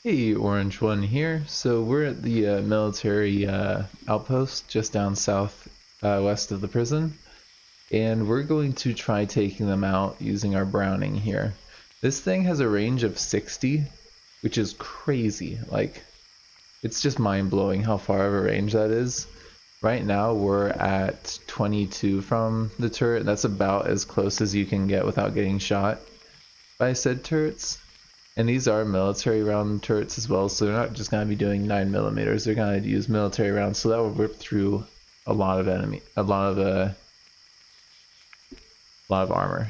Hey, Orange One here. So we're at the military outpost just down south west of the prison, and we're going to try taking them out using our Browning here. This thing has a range of 60, which is crazy. Like, it's just mind-blowing how far of a range that is. Right now we're at 22 from the turret. That's about as close as you can get without getting shot by said turrets. And these are military round turrets as well, so they're not just going to be doing 9mm. They're going to use military rounds, so that will rip through a lot of armor.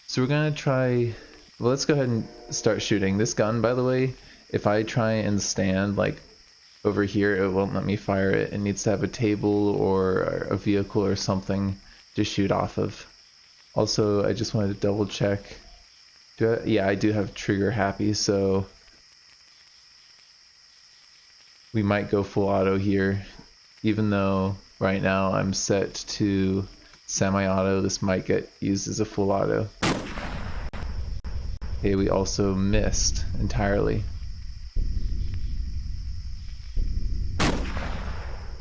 So we're going to try. Well, let's go ahead and start shooting. This gun, by the way, if I try and stand like over here, it won't let me fire it. It needs to have a table or a vehicle or something to shoot off of. Also, I just wanted to double check. Yeah, I do have trigger happy, so we might go full auto here, even though right now I'm set to semi-auto. This might get used as a full auto. Okay, we also missed entirely.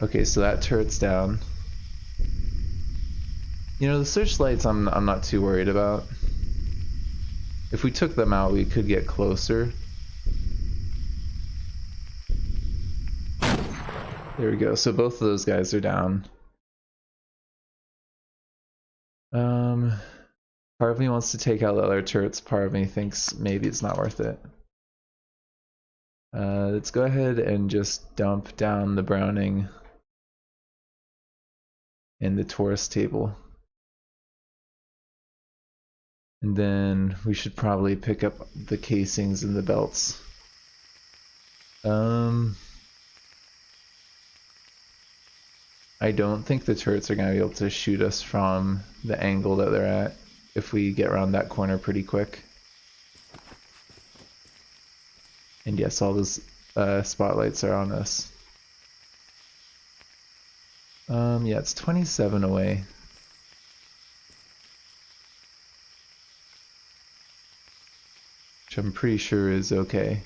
Okay, so that turret's down. You know, the searchlights I'm not too worried about. If we took them out, we could get closer. There we go. So both of those guys are down. Part of me wants to take out the other turrets. Part of me thinks maybe it's not worth it. Let's go ahead and just dump down the Browning and the Taurus table. And then we should probably pick up the casings and the belts. I don't think the turrets are going to be able to shoot us from the angle that they're at if we get around that corner pretty quick. And yes, all those spotlights are on us. Yeah, it's 27 away. Which I'm pretty sure is okay.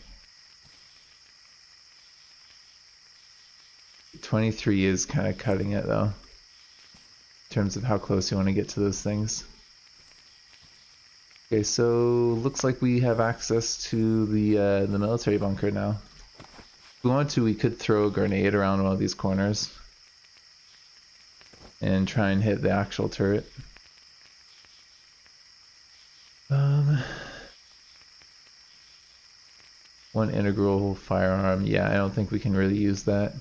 23 is kind of cutting it though, in terms of how close you want to get to those things. Okay, so looks like we have access to the military bunker now. If we wanted to, we could throw a grenade around one of these corners and try and hit the actual turret. One integral firearm. Yeah, I don't think we can really use that.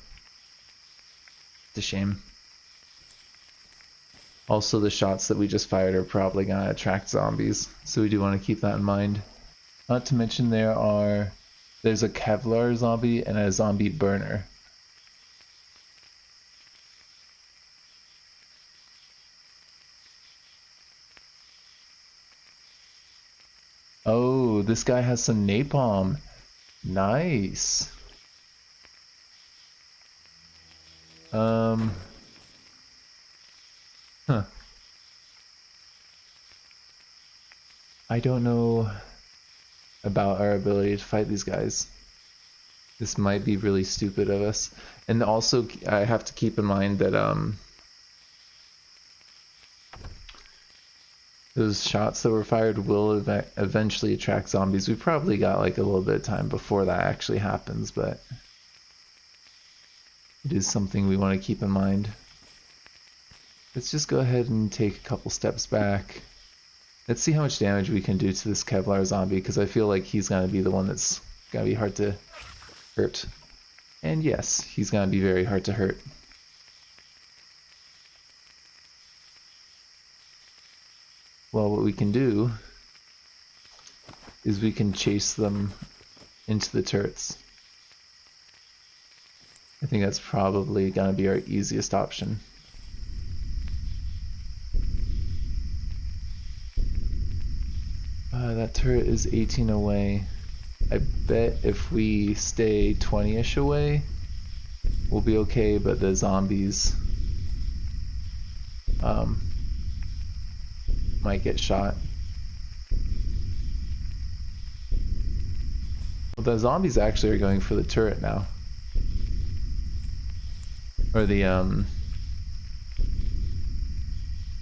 It's a shame. Also, the shots that we just fired are probably gonna attract zombies, so we do want to keep that in mind. Not to mention there's a Kevlar zombie and a zombie burner. Oh, this guy has some napalm. Nice. Huh. I don't know about our ability to fight these guys. This might be really stupid of us. And also, I have to keep in mind that those shots that were fired will eventually attract zombies. We probably got like a little bit of time before that actually happens, but it is something we want to keep in mind. Let's just go ahead and take a couple steps back. Let's see how much damage we can do to this Kevlar zombie, because I feel like he's going to be the one that's going to be hard to hurt. And yes, he's going to be very hard to hurt. Well, what we can do is we can chase them into the turrets. I think that's probably going to be our easiest option. That turret is 18 away. I bet if we stay 20-ish away, we'll be okay, but the zombies might get shot. Well, the zombies actually are going for the turret now. Or the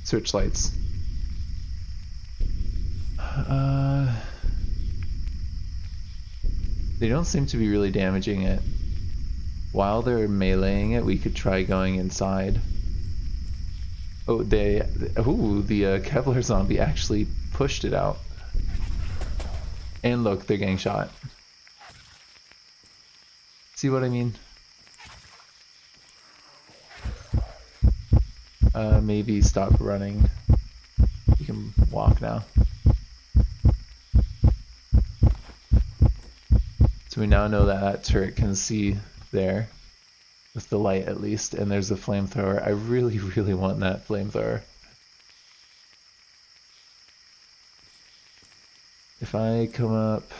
searchlights. They don't seem to be really damaging it. While they're meleeing it, we could try going inside. Oh, the Kevlar zombie actually pushed it out. And look, they're getting shot. See what I mean? Maybe stop running. You can walk now. So we now know that that turret can see there. With the light at least. And there's a flamethrower. I really, really want that flamethrower. If I come up...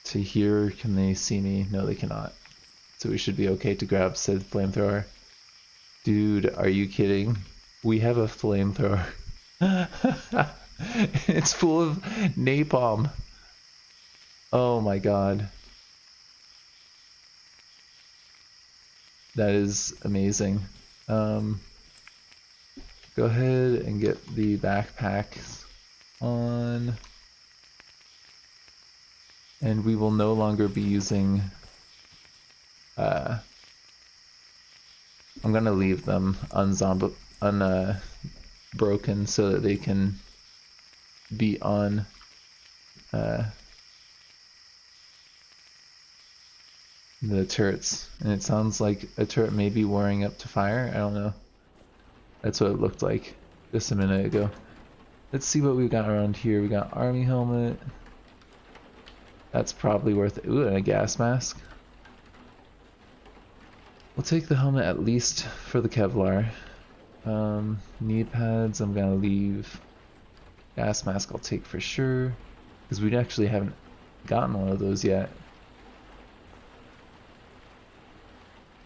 to here, can they see me? No, they cannot. So we should be okay to grab said flamethrower. Dude, are you kidding? We have a flamethrower. It's full of napalm. Oh my god. That is amazing. Go ahead and get the backpacks on. And we will no longer be using... I'm gonna leave them unbroken so that they can be on the turrets. And it sounds like a turret may be warring up to fire. I don't know. That's what it looked like just a minute ago. Let's see what we've got around here. We got army helmet. That's probably worth it. Ooh, and a gas mask. We'll take the helmet at least for the Kevlar. Knee pads I'm gonna leave. Gas mask I'll take for sure. Because we actually haven't gotten one of those yet.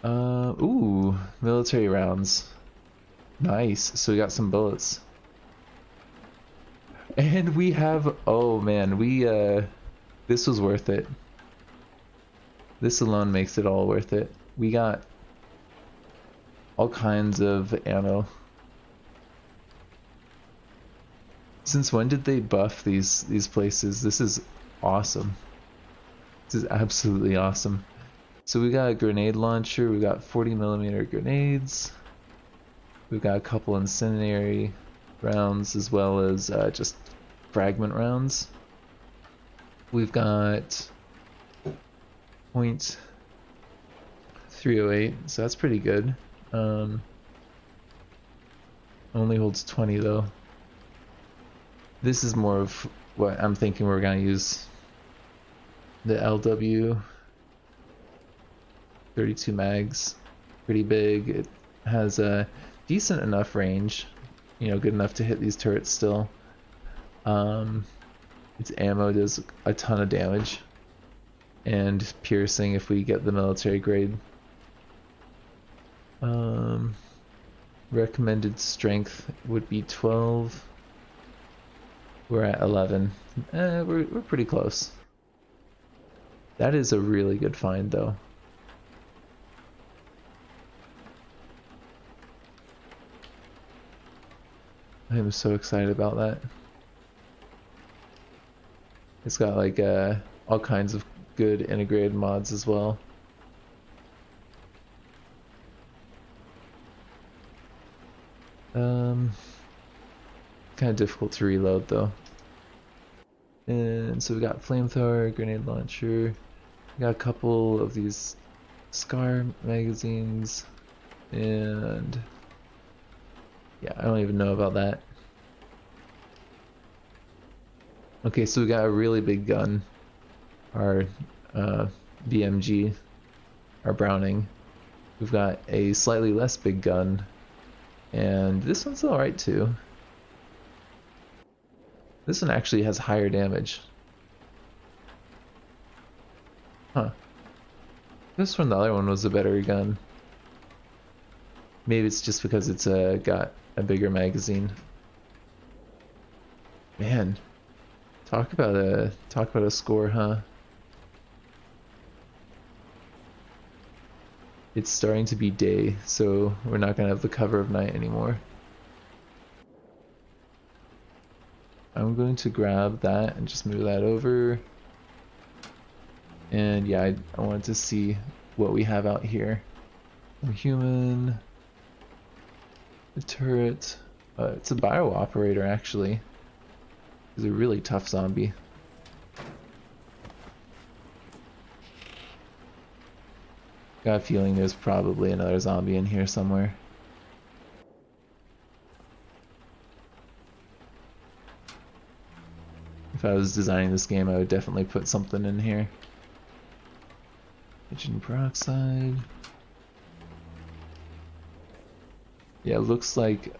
Ooh, military rounds. Nice. So we got some bullets. And we have, oh man, this was worth it. This alone makes it all worth it. We got all kinds of ammo. Since when did they buff these places? This is awesome. This is absolutely awesome. So we got a grenade launcher, we got 40mm grenades, we've got a couple incendiary rounds as well as just fragment rounds. We've got .308, so that's pretty good. Only holds 20 though. This is more of what I'm thinking we're gonna use. The LW 32 mags, pretty big. It has a decent enough range, you know, good enough to hit these turrets still. Its ammo does a ton of damage, and piercing if we get the military grade. Recommended strength would be 12. We're at 11. We're pretty close. That is a really good find though. I am so excited about that. It's got like all kinds of good integrated mods as well. Kind of difficult to reload though. And so we got flamethrower, grenade launcher. We got a couple of these SCAR magazines, and yeah, I don't even know about that. Okay, so we got a really big gun, our BMG, our Browning. We've got a slightly less big gun, and this one's alright too. This one actually has higher damage. Huh. This one, the other one was a better gun. Maybe it's just because it's got a bigger magazine. Man, talk about a score, huh? It's starting to be day, so we're not gonna have the cover of night anymore. I'm going to grab that and just move that over. And yeah, I wanted to see what we have out here. A human, a turret. It's a bio operator actually. He's a really tough zombie. Got a feeling there's probably another zombie in here somewhere. If I was designing this game, I would definitely put something in here. Hydrogen peroxide. Yeah, it looks like...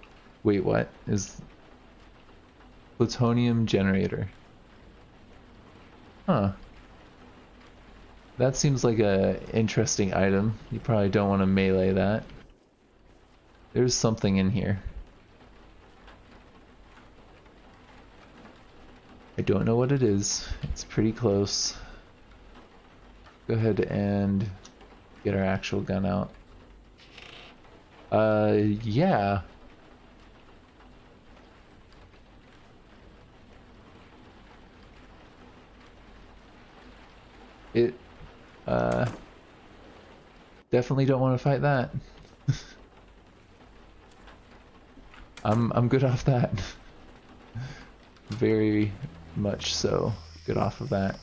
Wait, what? Is... Plutonium generator. Huh. That seems like a interesting item. You probably don't want to melee that. There's something in here. I don't know what it is. It's pretty close. Go ahead and get our actual gun out. Yeah. It, definitely don't want to fight that. I'm good off that. Very much so. Good off of that.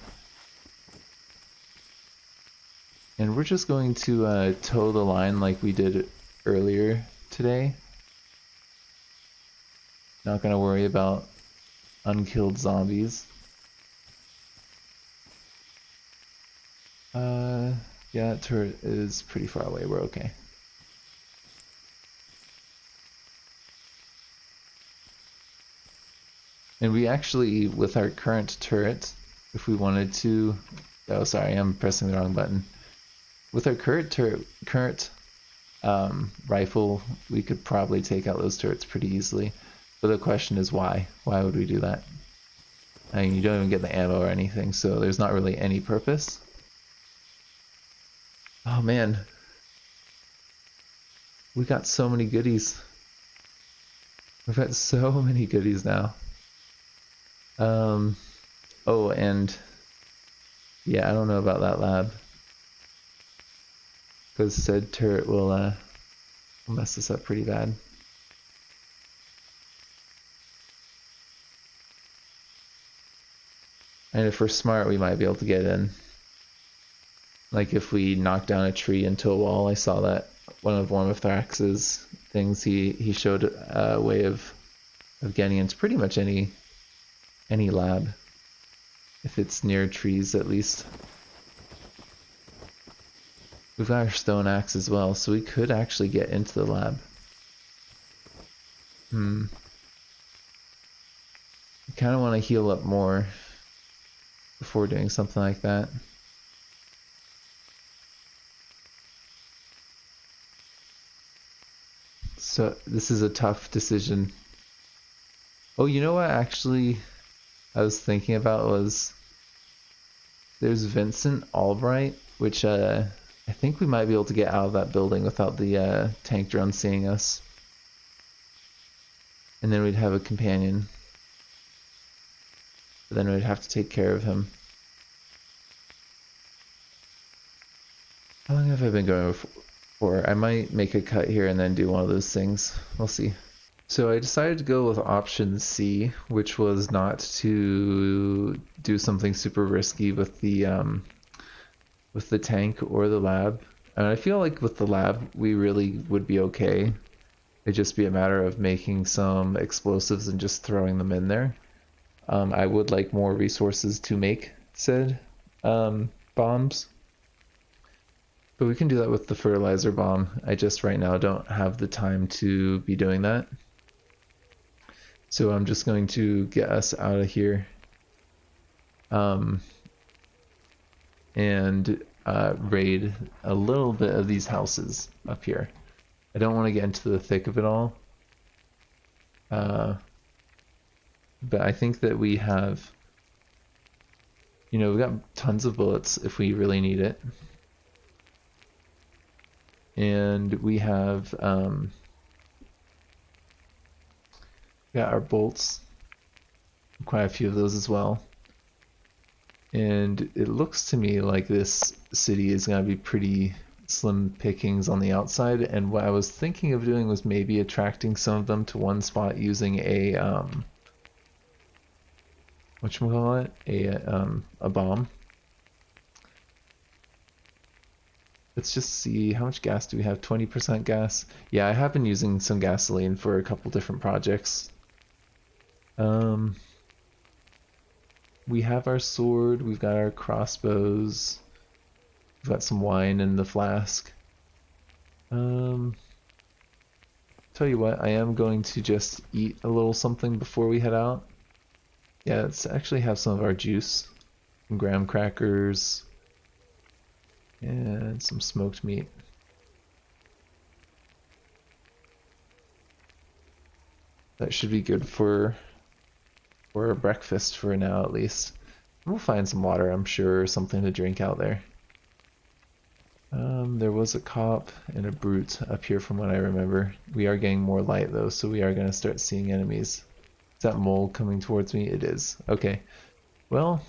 And we're just going to toe the line like we did earlier today. Not gonna worry about unkilled zombies. Yeah, that turret is pretty far away. We're okay. And we actually, with our current turret, if we wanted to... Oh, sorry, I'm pressing the wrong button. With our current rifle, we could probably take out those turrets pretty easily. But the question is why? Why would we do that? I mean, you don't even get the ammo or anything, so there's not really any purpose. Oh man. We got so many goodies. We've got so many goodies now. Oh, and yeah, I don't know about that lab. Because said turret will mess us up pretty bad. And if we're smart, we might be able to get in. Like if we knock down a tree into a wall. I saw that one of Warmithrax's things. He showed a way of getting into pretty much any lab, if it's near trees at least. We've got our stone axe as well, so we could actually get into the lab. I kind of want to heal up more before doing something like that. So this is a tough decision. Oh, you know what actually I was thinking about was there's Vincent Albright, which I think we might be able to get out of that building without the tank drone seeing us. And then we'd have a companion. But then we'd have to take care of him. How long have I been going for? I might make a cut here and then do one of those things. We'll see. So I decided to go with option C, which was not to do something super risky with the tank or the lab. And I feel like with the lab, we really would be okay. It'd just be a matter of making some explosives and just throwing them in there. I would like more resources to make said bombs. But we can do that with the fertilizer bomb. I just right now don't have the time to be doing that. So I'm just going to get us out of here. And raid a little bit of these houses up here. I don't want to get into the thick of it all. But I think that we have, you know, we got tons of bullets if we really need it. And we have got our bolts, quite a few of those as well. And it looks to me like this city is going to be pretty slim pickings on the outside. And what I was thinking of doing was maybe attracting some of them to one spot using a whatchamacallit? A bomb. Let's just see, how much gas do we have? 20% gas. Yeah, I have been using some gasoline for a couple different projects. We have our sword, we've got our crossbows, we've got some wine in the flask. Tell you what, I am going to just eat a little something before we head out. Yeah, let's actually have some of our juice. Some graham crackers. And some smoked meat. That should be good for breakfast for now at least. We'll find some water, I'm sure, or something to drink out there. There was a cop and a brute up here from what I remember. We are getting more light though, so we are going to start seeing enemies. Is that mole coming towards me? It is. Okay. Well,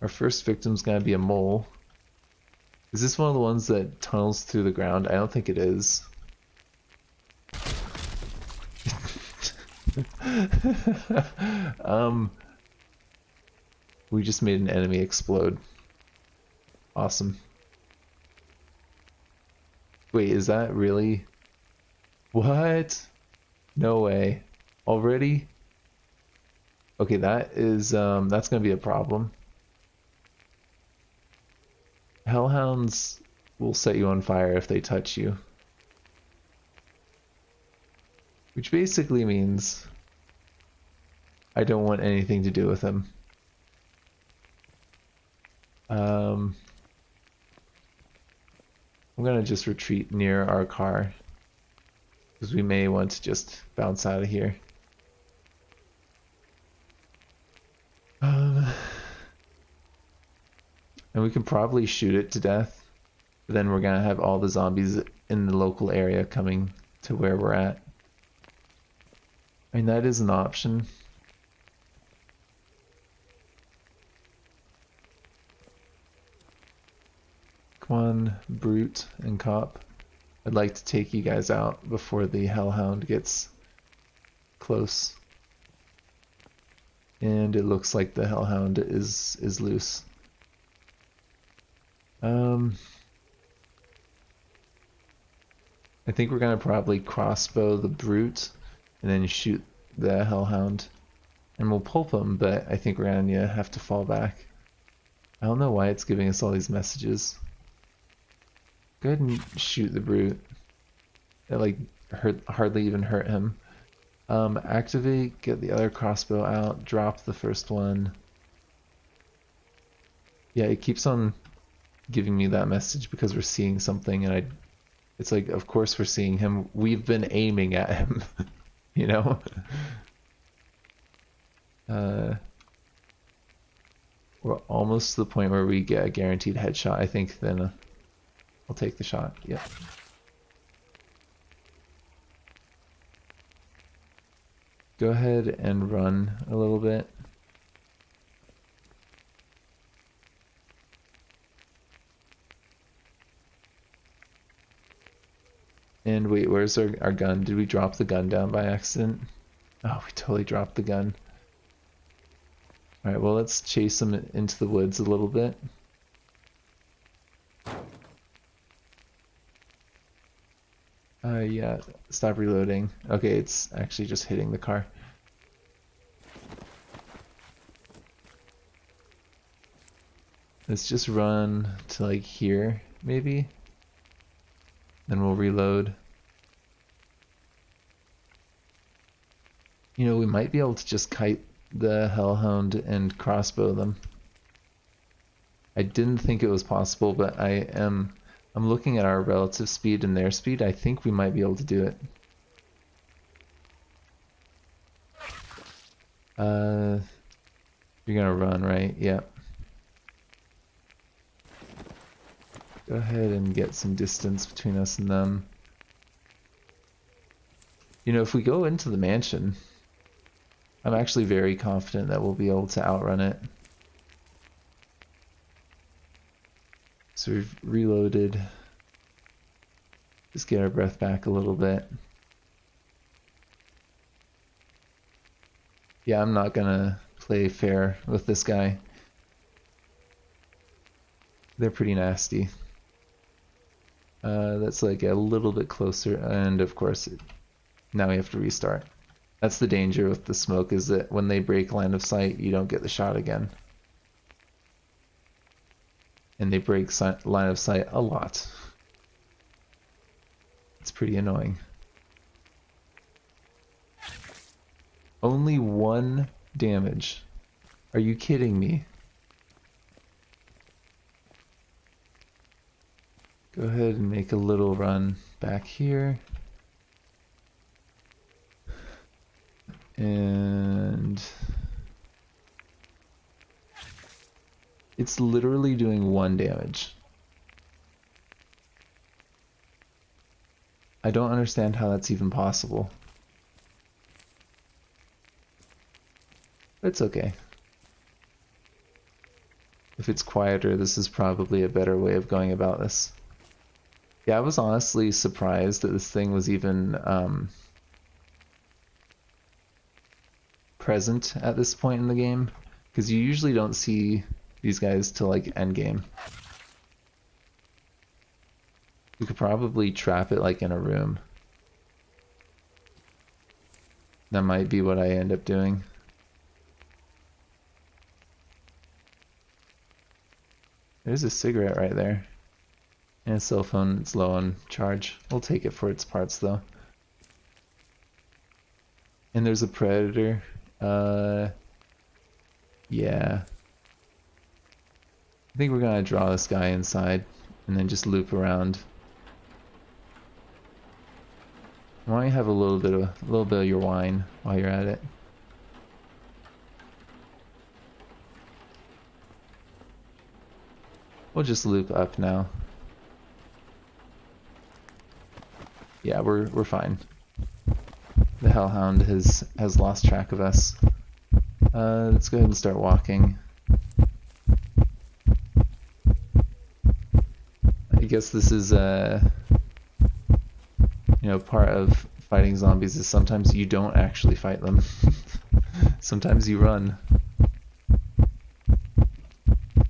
our first victim's going to be a mole. Is this one of the ones that tunnels through the ground? I don't think it is. We just made an enemy explode. Awesome. Wait, is that really? What? No way. Already? Okay, that is that's gonna be a problem. Hellhounds will set you on fire if they touch you. Which basically means I don't want anything to do with them. I'm gonna just retreat near our car because we may want to just bounce out of here. And we can probably shoot it to death, but then we're gonna have all the zombies in the local area coming to where we're at. I mean, that is an option. Come on, brute and cop. I'd like to take you guys out before the hellhound gets close. And it looks like the hellhound is loose. I think we're gonna probably crossbow the brute and then shoot the hellhound. And we'll pulp him, but I think we're gonna have to fall back. I don't know why it's giving us all these messages. Go ahead and shoot the brute. It like hardly even hurt him. Activate, get the other crossbow out, drop the first one. Yeah, it keeps on giving me that message because we're seeing something, and it's like, of course we're seeing him. We've been aiming at him, you know? We're almost to the point where we get a guaranteed headshot, I think, then I'll take the shot. Yep. Go ahead and run a little bit. And wait, where's our gun? Did we drop the gun down by accident? Oh, we totally dropped the gun. Alright, well, let's chase them into the woods a little bit. Yeah, stop reloading. Okay, it's actually just hitting the car. Let's just run to like here, maybe. Then we'll reload. You know, we might be able to just kite the hellhound and crossbow them. I didn't think it was possible, but I'm looking at our relative speed and their speed. I think we might be able to do it. Uh, you're gonna run, right? Yep. Go ahead and get some distance between us and them. You know, if we go into the mansion, I'm actually very confident that we'll be able to outrun it. So we've reloaded. Just get our breath back a little bit. Yeah, I'm not gonna play fair with this guy. They're pretty nasty. That's like a little bit closer, and of course, now we have to restart. That's the danger with the smoke, is that when they break line of sight, you don't get the shot again. And they break line of sight a lot. It's pretty annoying. Only 1 damage. Are you kidding me? Go ahead and make a little run back here. And it's literally doing 1 damage. I don't understand how that's even possible. But it's okay. If it's quieter, this is probably a better way of going about this. Yeah, I was honestly surprised that this thing was even present at this point in the game, because you usually don't see these guys till like endgame. You could probably trap it like in a room. That might be what I end up doing. There's a cigarette right there. And a cell phone, it's low on charge. We'll take it for its parts though. And there's a predator. Yeah. I think we're gonna draw this guy inside and then just loop around. Why don't you have a little bit of your wine while you're at it? We'll just loop up now. Yeah, we're fine. The Hellhound has lost track of us. Let's go ahead and start walking. I guess this is part of fighting zombies is sometimes you don't actually fight them. Sometimes you run.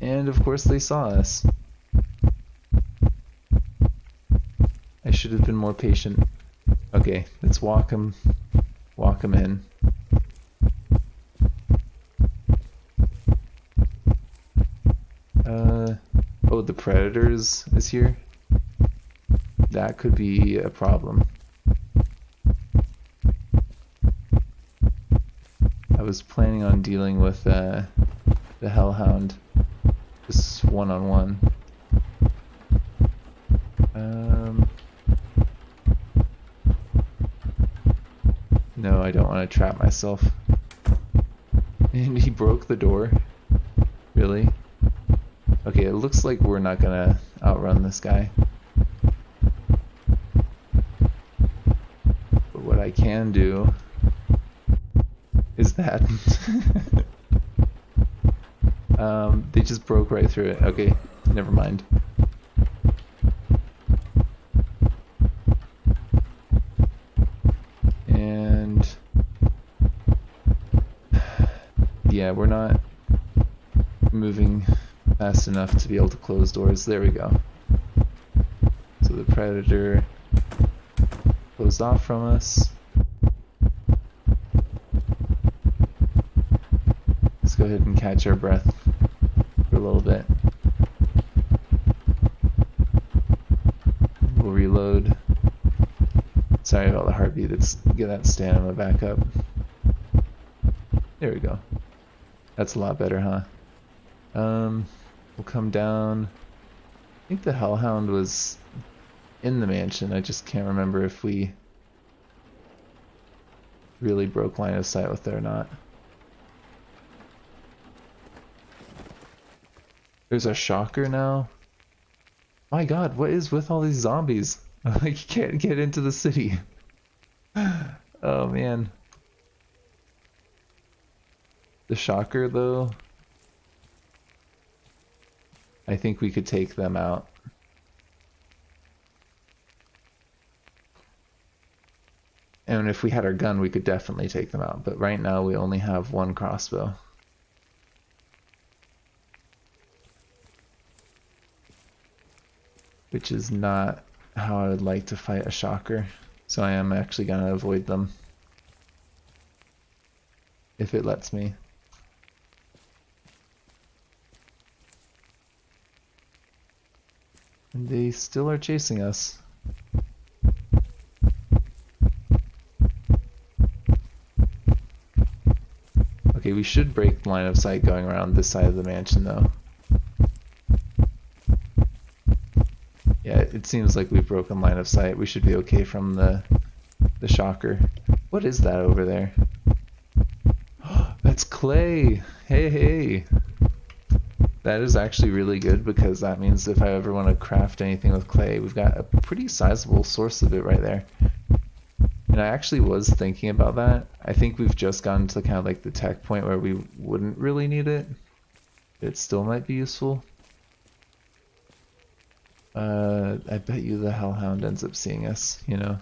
And of course they saw us. I should have been more patient. Okay, let's walk them in. Oh, the predators is here? That could be a problem. I was planning on dealing with the Hellhound just one-on-one. No, I don't want to trap myself. And he broke the door. Really? Okay, it looks like we're not gonna outrun this guy. But what I can do is that they just broke right through it. Okay, never mind. And yeah, we're not moving fast enough to be able to close doors. There we go. So the predator closed off from us. Let's go ahead and catch our breath for a little bit. We'll reload. Sorry about the heartbeat. Let's get that stamina back up. There we go. That's a lot better, huh? We'll come down. I think the Hellhound was in the mansion. I just can't remember if we really broke line of sight with it or not. There's a shocker now. My god, what is with all these zombies? Like, you can't get into the city. Oh man. The shocker though, I think we could take them out. And if we had our gun, we could definitely take them out. But right now we only have one crossbow. Which is not how I would like to fight a shocker. So I am actually going to avoid them. If it lets me. And they still are chasing us. Okay, we should break line of sight going around this side of the mansion though. Yeah, it seems like we've broken line of sight. We should be okay from the shocker. What is that over there? That's clay! Hey, hey! That is actually really good because that means if I ever want to craft anything with clay, we've got a pretty sizable source of it right there. And I actually was thinking about that. I think we've just gotten to kind of like the tech point where we wouldn't really need it. It still might be useful. I bet you the Hellhound ends up seeing us, you know.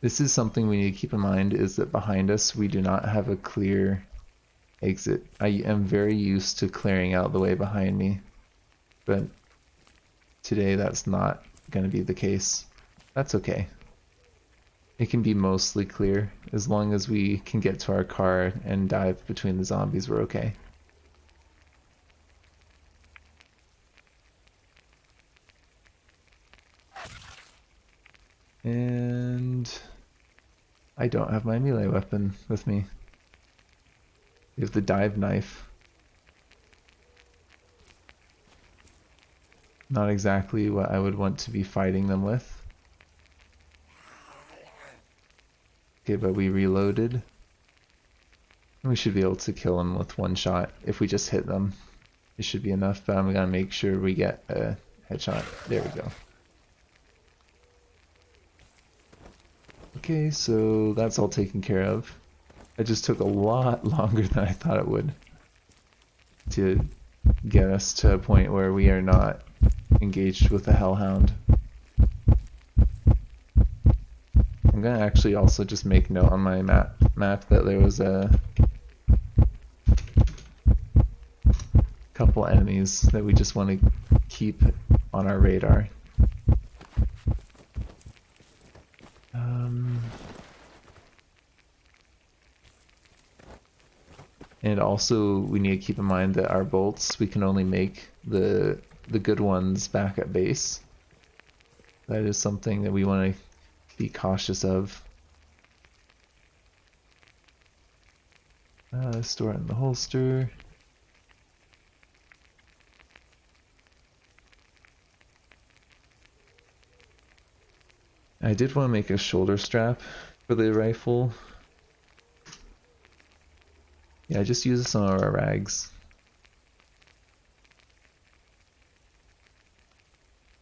This is something we need to keep in mind, is that behind us we do not have a clear exit. I am very used to clearing out the way behind me, but today that's not going to be the case. That's okay. It can be mostly clear. As long as we can get to our car and dive between the zombies, we're okay. And I don't have my melee weapon with me. We have the dive knife. Not exactly what I would want to be fighting them with. Okay, but we reloaded. We should be able to kill them with one shot. If we just hit them, it should be enough, but I'm gonna make sure we get a headshot. There we go. Okay, so that's all taken care of. It just took a lot longer than I thought it would to get us to a point where we are not engaged with the Hellhound. I'm gonna actually also just make note on my map that there was a couple enemies that we just want to keep on our radar. And also we need to keep in mind that our bolts, we can only make the good ones back at base. That is something that we want to be cautious of. Store it in the holster. I did want to make a shoulder strap for the rifle. Yeah, just use some of our rags.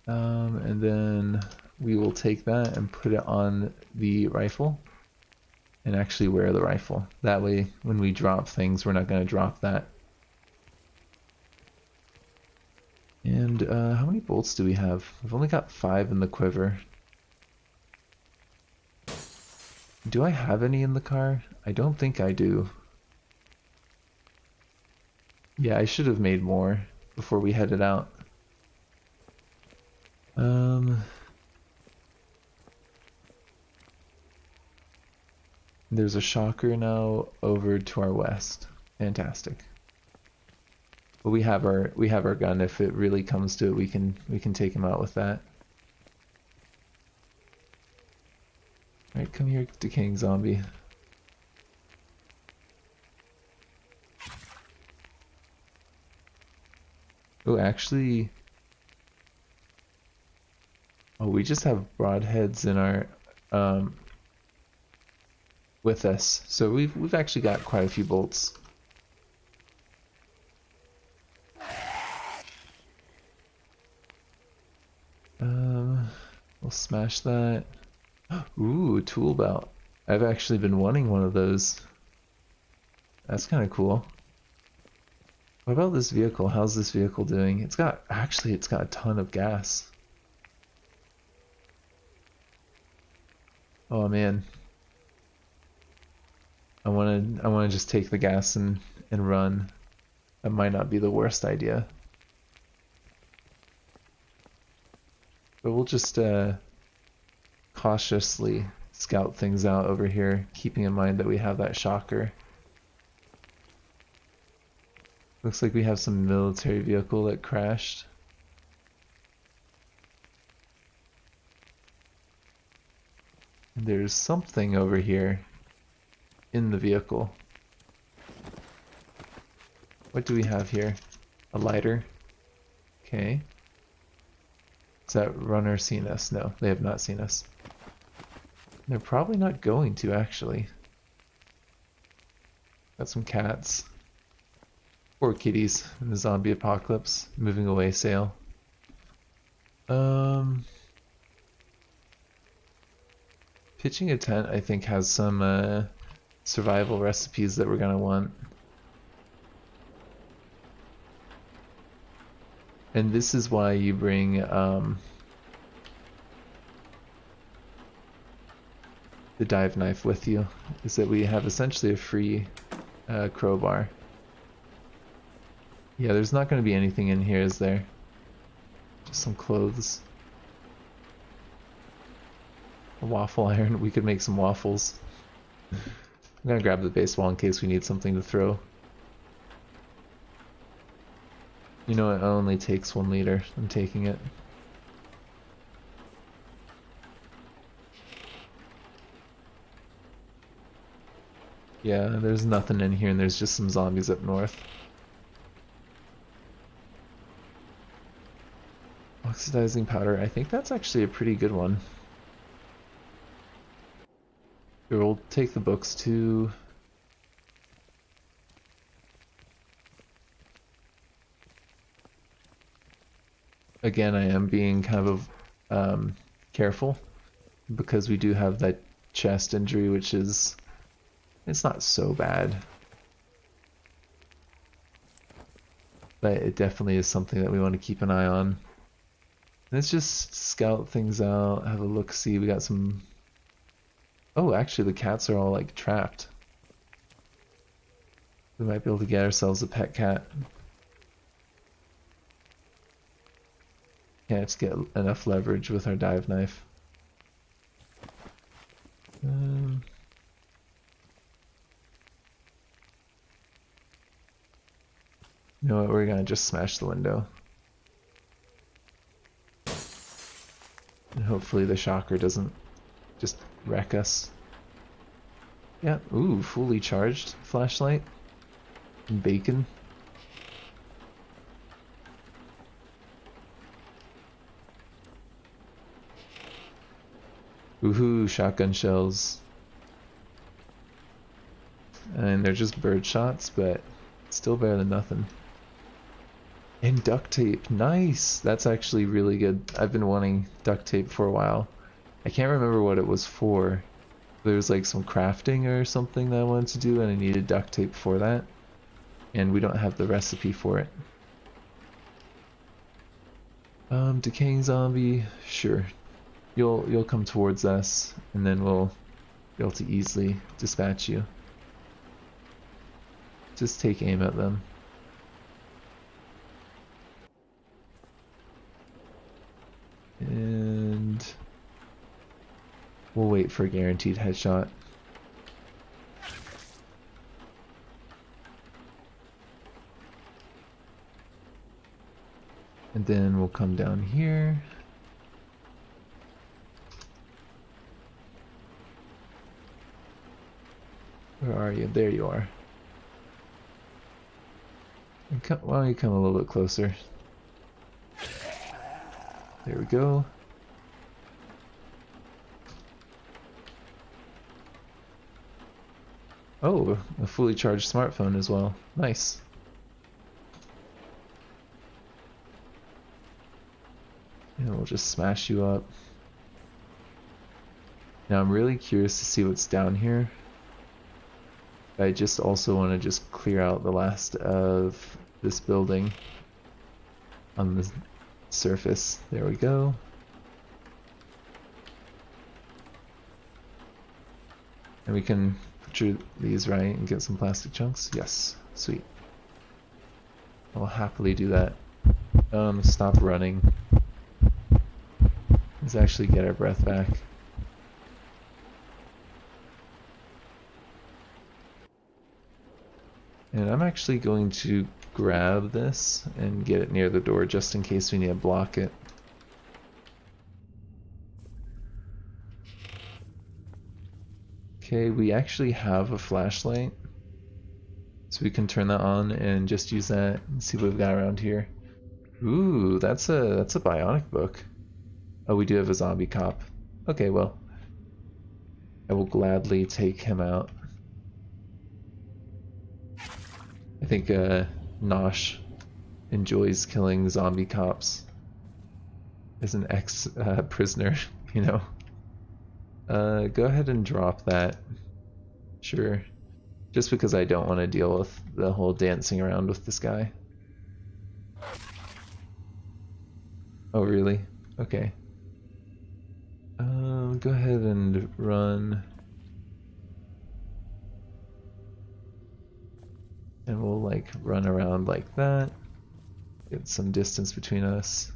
And then we will take that and put it on the rifle and actually wear the rifle. That way, when we drop things, we're not going to drop that. And how many bolts do we have? We've only got 5 in the quiver. Do I have any in the car? I don't think I do. Yeah, I should have made more before we headed out. There's a shocker now over to our west. Fantastic. But we have our gun. If it really comes to it, we can take him out with that. All right, come here, decaying zombie. Oh, actually, oh, we just have broadheads in our with us, so we've actually got quite a few bolts. We'll smash that. Ooh, tool belt. I've actually been wanting one of those. That's kind of cool. What about this vehicle? How's this vehicle doing? It's got a ton of gas. Oh man. I wanna just take the gas and run. That might not be the worst idea. But we'll just cautiously scout things out over here, keeping in mind that we have that shocker. Looks like we have some military vehicle that crashed. And there's something over here in the vehicle. What do we have here? A lighter. Okay. Has that runner seen us? No, they have not seen us. They're probably not going to, actually. Got some cats. Poor kitties in the zombie apocalypse. Moving away sale. Pitching a tent, I think, has some survival recipes that we're gonna want. And this is why you bring the dive knife with you, is that we have essentially a free crowbar. Yeah, there's not going to be anything in here, is there? Just some clothes. A waffle iron. We could make some waffles. I'm gonna grab the baseball in case we need something to throw. You know, it only takes 1 liter. I'm taking it. Yeah, there's nothing in here and there's just some zombies up north. Oxidizing powder. I think that's actually a pretty good one. Here, we'll take the books too. Again, I am being kind of careful because we do have that chest injury, which is, it's not so bad. But it definitely is something that we want to keep an eye on. Let's just scout things out, have a look-see. We got some... Oh, actually the cats are all like trapped. We might be able to get ourselves a pet cat. Can't get enough leverage with our dive knife. You know what, we're gonna just smash the window. And hopefully the shocker doesn't just wreck us. Yeah, ooh, fully charged flashlight. And bacon. Woohoo, shotgun shells. And they're just bird shots, but still better than nothing. And duct tape, nice! That's actually really good. I've been wanting duct tape for a while. I can't remember what it was for. There was like some crafting or something that I wanted to do and I needed duct tape for that. And we don't have the recipe for it. Decaying zombie, sure. You'll come towards us and then we'll be able to easily dispatch you. Just take aim at them. And we'll wait for a guaranteed headshot. And then we'll come down here. Where are you? There you are. And why don't you come a little bit closer? There we go. Oh, a fully charged smartphone as well. Nice. And we'll just smash you up. Now I'm really curious to see what's down here. I just also want to just clear out the last of this building on the surface. There we go. And we can butcher these right and get some plastic chunks. Yes, sweet. I'll happily do that. Stop running. Let's actually get our breath back. And I'm actually going to grab this and get it near the door just in case we need to block it. Okay, we actually have a flashlight, so we can turn that on and just use that and see what we've got around here. Ooh, that's a bionic book. Oh, we do have a zombie cop. Okay, well, I will gladly take him out. I think Nosh enjoys killing zombie cops as an ex-prisoner, you know. Go ahead and drop that. Sure. Just because I don't want to deal with the whole dancing around with this guy. Oh, really? Okay. Go ahead and run. And we'll like run around like that. Get some distance between us.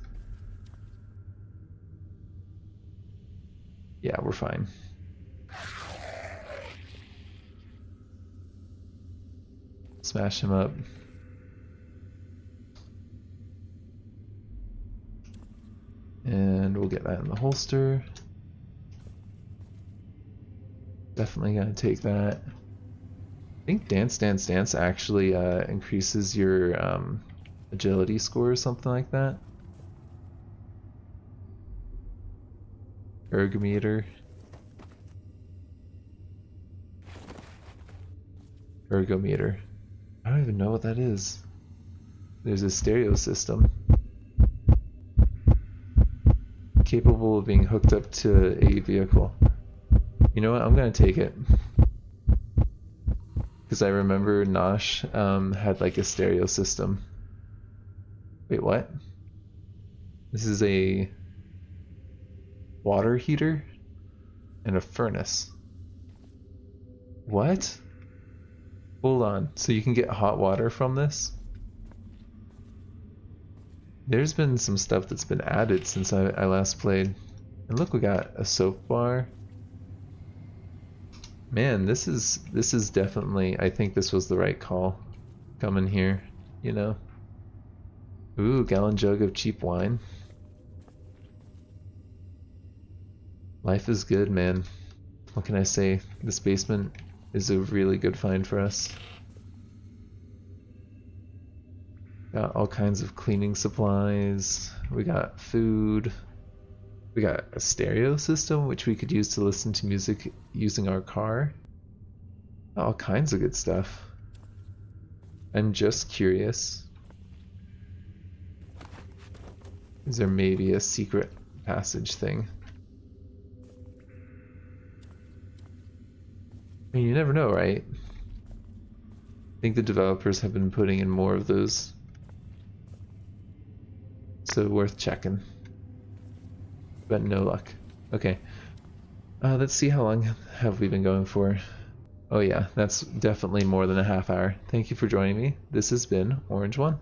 Yeah, we're fine. Smash him up. And we'll get that in the holster. Definitely gonna take that. I think Dance Dance Dance actually increases your agility score or something like that. Ergometer. Ergometer. I don't even know what that is. There's a stereo system. Capable of being hooked up to a vehicle. You know what? I'm gonna take it. Because I remember Nosh had like a stereo system. Wait, what? This is a water heater and a furnace. What? Hold on. So you can get hot water from this? There's been some stuff that's been added since I last played. And look, we got a soap bar. Man, this is definitely, I think this was the right call. Coming here, you know. Ooh, gallon jug of cheap wine. Life is good, man. What can I say? This basement is a really good find for us. Got all kinds of cleaning supplies. We got food. We got a stereo system, which we could use to listen to music using our car. All kinds of good stuff. I'm just curious. Is there maybe a secret passage thing? I mean, you never know, right? I think the developers have been putting in more of those. So worth checking. But no luck. Okay. Let's see how long have we been going for. Oh yeah, that's definitely more than a half hour. Thank you for joining me. This has been Orange One.